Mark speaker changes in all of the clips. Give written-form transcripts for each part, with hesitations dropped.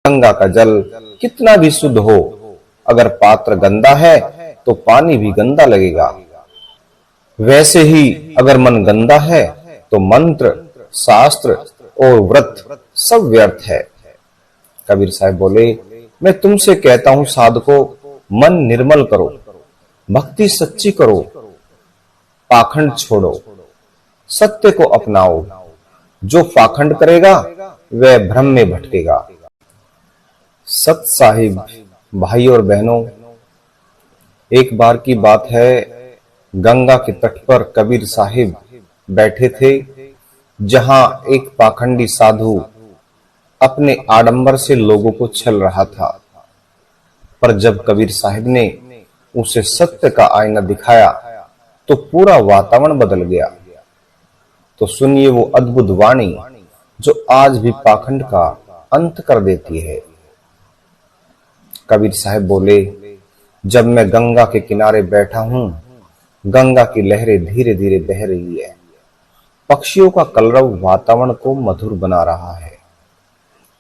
Speaker 1: गंगा का जल कितना भी शुद्ध हो, अगर पात्र गंदा है तो पानी भी गंदा लगेगा। वैसे ही अगर मन गंदा है तो मंत्र, शास्त्र और व्रत सब व्यर्थ है। कबीर साहब बोले, मैं तुमसे कहता हूं साधको, मन निर्मल करो, भक्ति सच्ची करो, पाखंड छोड़ो, सत्य को अपनाओ। जो पाखंड करेगा वह भ्रम में भटकेगा। सत साहिब भाई और बहनों, एक बार की बात है, गंगा के तट पर कबीर साहिब बैठे थे, जहां एक पाखंडी साधु अपने आडंबर से लोगों को छल रहा था। पर जब कबीर साहिब ने उसे सत्य का आईना दिखाया तो पूरा वातावरण बदल गया। तो सुनिए वो अद्भुत वाणी जो आज भी पाखंड का अंत कर देती है। कबीर साहब बोले, जब मैं गंगा के किनारे बैठा हूं, गंगा की लहरें धीरे धीरे बह रही है, पक्षियों का कलरव वातावरण को मधुर बना रहा है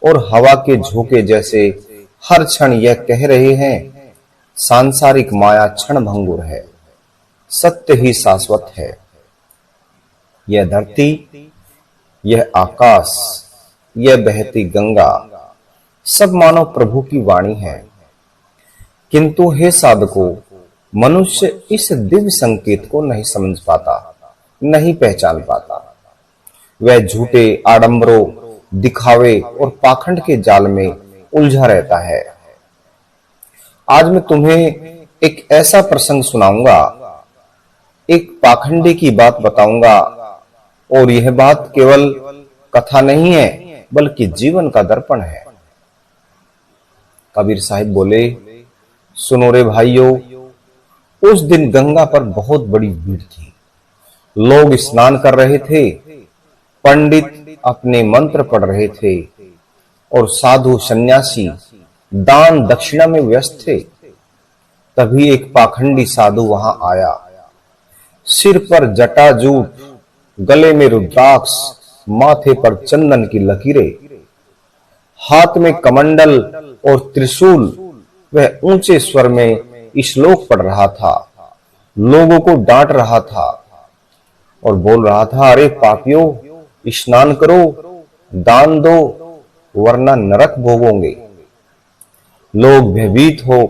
Speaker 1: और हवा के झोंके जैसे हर क्षण यह कह रहे हैं, सांसारिक माया क्षण भंगुर है, सत्य ही शाश्वत है। यह धरती, यह आकाश, यह बहती गंगा सब मानव प्रभु की वाणी है। किंतु हे साधकों, मनुष्य इस दिव्य संकेत को नहीं समझ पाता, नहीं पहचान पाता। वह झूठे आडंबरों, दिखावे और पाखंड के जाल में उलझा रहता है। आज मैं तुम्हें एक ऐसा प्रसंग सुनाऊंगा, एक पाखंडी की बात बताऊंगा, और यह बात केवल कथा नहीं है बल्कि जीवन का दर्पण है। कबीर साहिब बोले, सुनो रे भाइयों, उस दिन गंगा पर बहुत बड़ी भीड़ थी। लोग स्नान कर रहे थे, पंडित अपने मंत्र पढ़ रहे थे और साधु सन्यासी दान दक्षिणा में व्यस्त थे। तभी एक पाखंडी साधु वहां आया। सिर पर जटाजूट, गले में रुद्राक्ष, माथे पर चंदन की लकीरें, हाथ में कमंडल और त्रिशूल। वह ऊंचे स्वर में श्लोक पढ़ रहा था, लोगों को डांट रहा था और बोल रहा था, अरे पापियों, स्नान करो, दान दो, वरना नरक भोगोगे। लोग भयभीत हो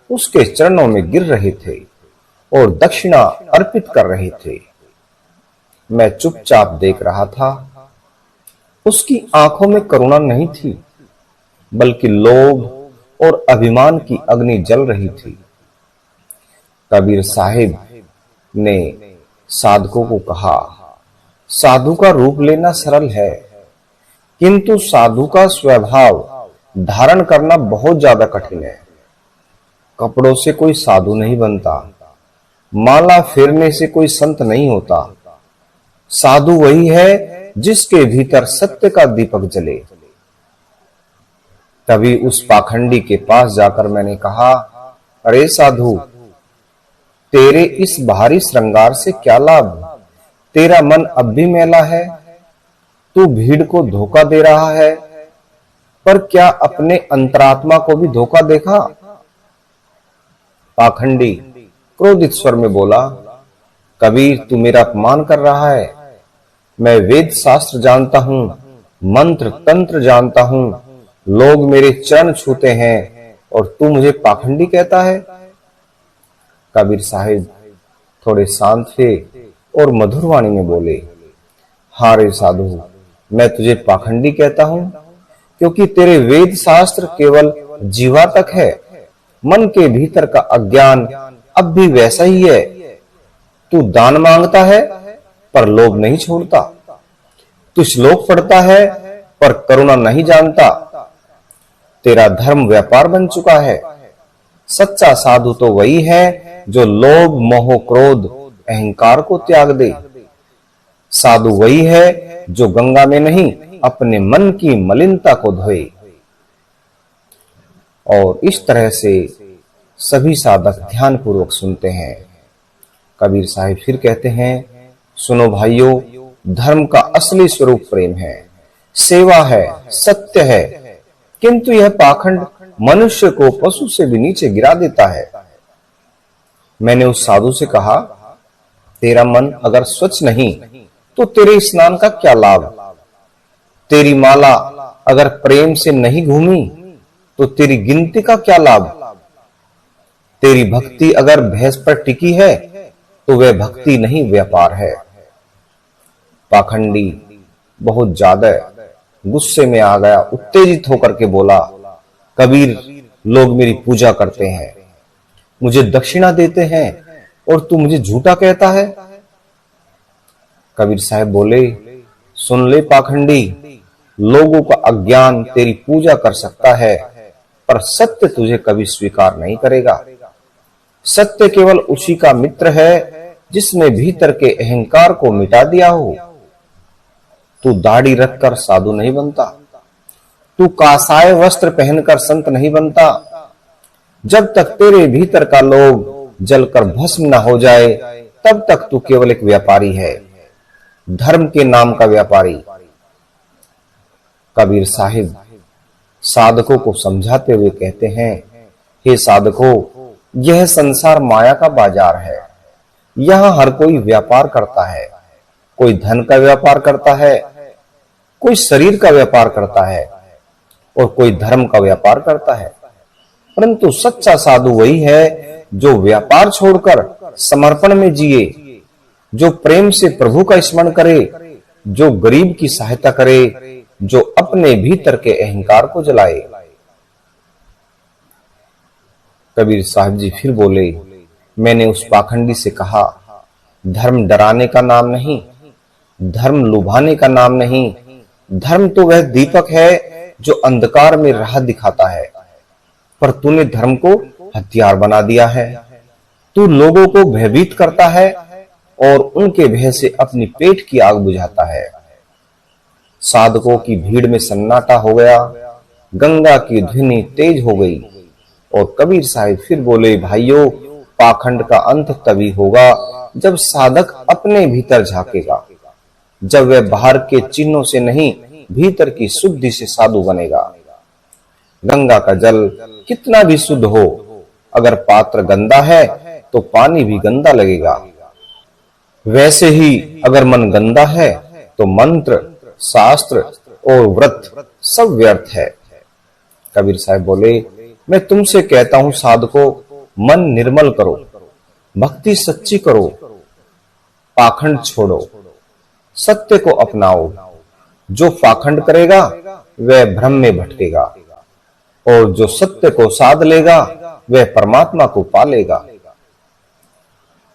Speaker 1: उसके चरणों में गिर रहे थे और दक्षिणा अर्पित कर रहे थे। मैं चुपचाप देख रहा था। उसकी आंखों में करुणा नहीं थी, बल्कि लोभ और अभिमान की अग्नि जल रही थी। कबीर साहिब ने साधकों को कहा, साधु का रूप लेना सरल है, किंतु साधु का स्वभाव धारण करना बहुत ज्यादा कठिन है। कपड़ों से कोई साधु नहीं बनता, माला फेरने से कोई संत नहीं होता। साधु वही है जिसके भीतर सत्य का दीपक जले। तभी उस पाखंडी के पास जाकर मैंने कहा, अरे साधु, तेरे इस भारी श्रृंगार से क्या लाभ? तेरा मन अब भी मैला है, तू भीड़ को धोखा दे रहा है, पर क्या अपने अंतरात्मा को भी धोखा देखा? पाखंडी क्रोधित स्वर में बोला, कबीर, तू मेरा अपमान कर रहा है। मैं वेद शास्त्र जानता हूं, मंत्र तंत्र जानता हूं, लोग मेरे चरण छूते हैं और तू मुझे पाखंडी कहता है। कबीर साहिब थोड़े शांत थे और मधुर वाणी में बोले, हाँ रे साधु, मैं तुझे पाखंडी कहता हूं क्योंकि तेरे वेद शास्त्र केवल जीवा तक है। मन के भीतर का अज्ञान अब भी वैसा ही है। तू दान मांगता है पर लोभ नहीं छोड़ता, तू श्लोक पढ़ता है पर करुणा नहीं जानता। तेरा धर्म व्यापार बन चुका है। सच्चा साधु तो वही है जो लोभ, मोह, क्रोध, अहंकार को त्याग दे। साधु वही है जो गंगा में नहीं, अपने मन की मलिनता को धोए। और इस तरह से सभी साधक ध्यान पूर्वक सुनते हैं। कबीर साहिब फिर कहते हैं, सुनो भाइयों, धर्म का असली स्वरूप प्रेम है, सेवा है, सत्य है। किंतु यह पाखंड मनुष्य को पशु से भी नीचे गिरा देता है। मैंने उस साधु से कहा, तेरा मन अगर स्वच्छ नहीं तो तेरे स्नान का क्या लाभ? तेरी माला अगर प्रेम से नहीं घूमी तो तेरी गिनती का क्या लाभ? तेरी भक्ति अगर भैंस पर टिकी है तो वह भक्ति नहीं, व्यापार है। पाखंडी बहुत ज्यादा गुस्से में आ गया, उत्तेजित होकर के बोला, कबीर, लोग मेरी पूजा करते हैं, मुझे दक्षिणा देते हैं और तू मुझे झूठा कहता है। कबीर साहब बोले, सुन ले पाखंडी, लोगों का अज्ञान तेरी पूजा कर सकता है पर सत्य तुझे कभी स्वीकार नहीं करेगा। सत्य केवल उसी का मित्र है जिसने भीतर के अहंकार को मिटा दिया हो। तू दाढ़ी रखकर साधु नहीं बनता, तू कासाय वस्त्र पहनकर संत नहीं बनता। जब तक तेरे भीतर का लोभ जलकर भस्म न हो जाए तब तक तू केवल एक व्यापारी है, धर्म के नाम का व्यापारी। कबीर साहिब साधकों को समझाते हुए कहते हैं, हे साधकों, यह संसार माया का बाजार है। यहाँ हर कोई व्यापार करता है, कोई धन का व्यापार करता है, कोई शरीर का व्यापार करता है और कोई धर्म का व्यापार करता है। परंतु सच्चा साधु वही है जो व्यापार छोड़कर समर्पण में जिए, जो प्रेम से प्रभु का स्मरण करे, जो गरीब की सहायता करे, जो अपने भीतर के अहंकार को जलाए। कबीर साहब जी फिर बोले, मैंने उस पाखंडी से कहा, धर्म डराने का नाम नहीं, धर्म लुभाने का नाम नहीं। धर्म तो वह दीपक है जो अंधकार में राह दिखाता है, पर तूने धर्म को हथियार बना दिया है। तू लोगों को भयभीत करता है और उनके भय से अपनी पेट की आग बुझाता है। साधकों की भीड़ में सन्नाटा हो गया, गंगा की ध्वनि तेज हो गई और कबीर साहिब फिर बोले, भाइयों, पाखंड का अंत तभी होगा जब साधक अपने भीतर झांकेगा, जब वह बाहर के चिन्हों से नहीं भीतर की शुद्धि से साधु बनेगा। गंगा का जल कितना भी शुद्ध हो, अगर पात्र गंदा है तो पानी भी गंदा लगेगा। वैसे ही अगर मन गंदा है तो मंत्र, शास्त्र और व्रत सब व्यर्थ है। कबीर साहब बोले, मैं तुमसे कहता हूं साधकों, मन निर्मल करो, भक्ति सच्ची करो, पाखंड छोड़ो, सत्य को अपनाओ। जो पाखंड करेगा वह भ्रम में भटकेगा और जो सत्य को साध लेगा वह परमात्मा को पा लेगा।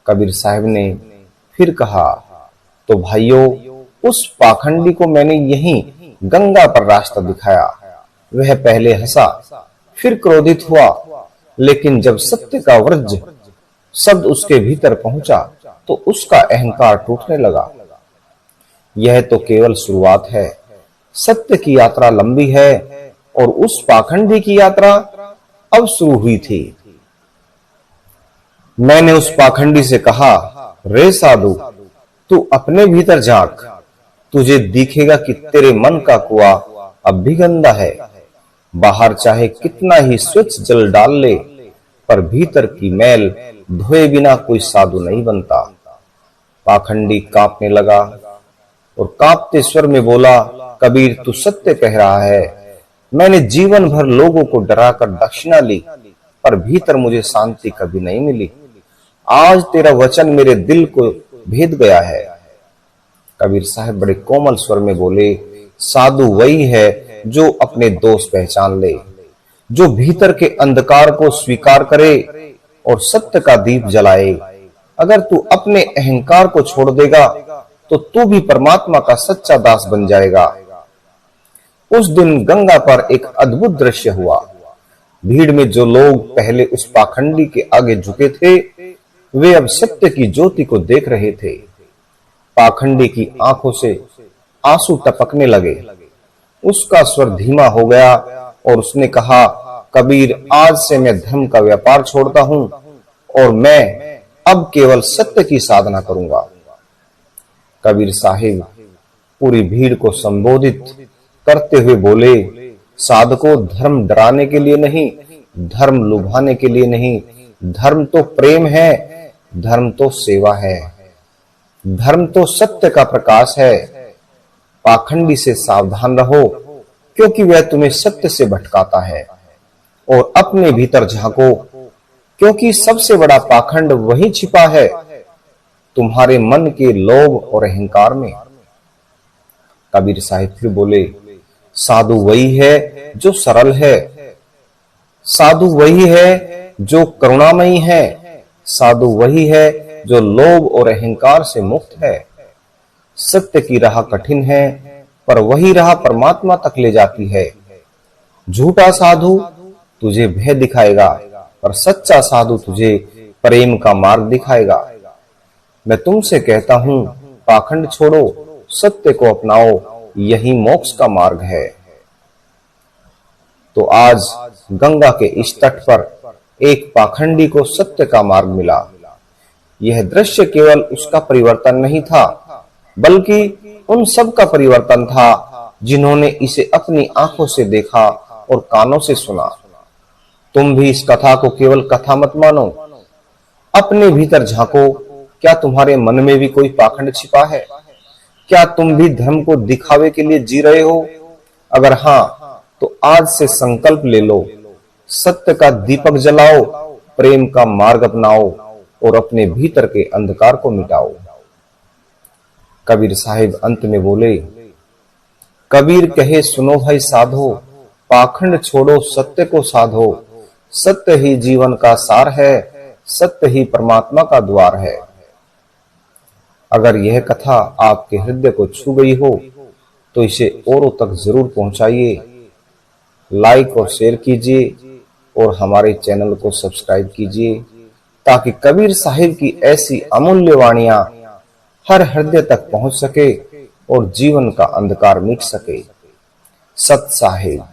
Speaker 1: कबीर साहब ने फिर कहा, तो भाइयों, उस पाखंडी को मैंने यहीं गंगा पर रास्ता दिखाया। वह पहले हंसा, फिर क्रोधित हुआ, लेकिन जब सत्य का वज्र शब्द उसके भीतर पहुंचा तो उसका अहंकार टूटने लगा। यह तो केवल शुरुआत है, सत्य की यात्रा लंबी है और उस पाखंडी की यात्रा अब शुरू हुई थी। मैंने उस पाखंडी से कहा, रे साधु, तू अपने भीतर झांक, तुझे दिखेगा कि तेरे मन का कुआं अब भी गंदा है। बाहर चाहे कितना ही स्वच्छ जल डाल ले, पर भीतर की मैल धोए बिना कोई साधु नहीं बनता। पाखंडी कांपने लगा और कांपते स्वर में बोला, कबीर, तू सत्य कह रहा है। मैंने जीवन भर लोगों को डराकर दक्षिणा ली, पर भीतर मुझे शांति कभी नहीं मिली। आज तेरा वचन मेरे दिल को भेद गया है। कबीर साहब बड़े कोमल स्वर में बोले, साधु वही है जो अपने दोष पहचान ले, जो भीतर के अंधकार को स्वीकार करे और सत्य का दीप जलाए। अगर तू अपने अहंकार को छोड़ देगा तो तू भी परमात्मा का सच्चा दास बन जाएगा। उस दिन गंगा पर एक अद्भुत दृश्य हुआ। भीड़ में जो लोग पहले उस पाखंडी के आगे झुके थे, वे अब सत्य की ज्योति को देख रहे थे। पाखंडी की आंखों से आंसू टपकने लगे। उसका स्वर धीमा हो गया और उसने कहा, कबीर, आज से मैं धर्म का व्यापार छोड़ता हूं और मैं अब केवल सत्य की साधना करूंगा। कबीर साहिब पूरी भीड़ को संबोधित करते हुए बोले, साधको धर्म डराने के लिए नहीं, धर्म लुभाने के लिए नहीं, धर्म तो प्रेम है, धर्म तो सेवा है, धर्म तो सत्य का प्रकाश है। पाखंडी से सावधान रहो, क्योंकि वह तुम्हें सत्य से भटकाता है। और अपने भीतर झांको, क्योंकि सबसे बड़ा पाखंड वही छिपा है, तुम्हारे मन के लोभ और अहंकार में। कबीर साहिब फिर बोले, साधु वही है जो सरल है, साधु वही है जो करुणामयी है, साधु वही है जो लोभ और अहंकार से मुक्त है। सत्य की राह कठिन है, पर वही राह परमात्मा तक ले जाती है। झूठा साधु तुझे भय दिखाएगा, पर सच्चा साधु तुझे प्रेम का मार्ग दिखाएगा। मैं तुमसे कहता हूं, पाखंड छोड़ो, सत्य को अपनाओ, यही मोक्ष का मार्ग है। तो आज गंगा के इस तट पर एक पाखंडी को सत्य का मार्ग मिला। यह दृश्य केवल उसका परिवर्तन नहीं था, बल्कि उन सब का परिवर्तन था जिन्होंने इसे अपनी आंखों से देखा और कानों से सुना। तुम भी इस कथा को केवल कथा मत मानो, अपने भीतर झांको। क्या तुम्हारे मन में भी कोई पाखंड छिपा है? क्या तुम भी धर्म को दिखावे के लिए जी रहे हो? अगर हां, तो आज से संकल्प ले लो, सत्य का दीपक जलाओ, प्रेम का मार्ग अपनाओ और अपने भीतर के अंधकार को मिटाओ। कबीर साहिब अंत में बोले, कबीर कहे सुनो भाई साधो, पाखंड छोड़ो सत्य को साधो। सत्य ही जीवन का सार है, सत्य ही परमात्मा का द्वार है। अगर यह कथा आपके हृदय को छू गई हो तो इसे औरों तक जरूर पहुंचाइए, लाइक और शेयर कीजिए और हमारे चैनल को सब्सक्राइब कीजिए, ताकि कबीर साहिब की ऐसी अमूल्य वाणियां हर हृदय तक पहुंच सके और जीवन का अंधकार मिट सके। सत साहिब।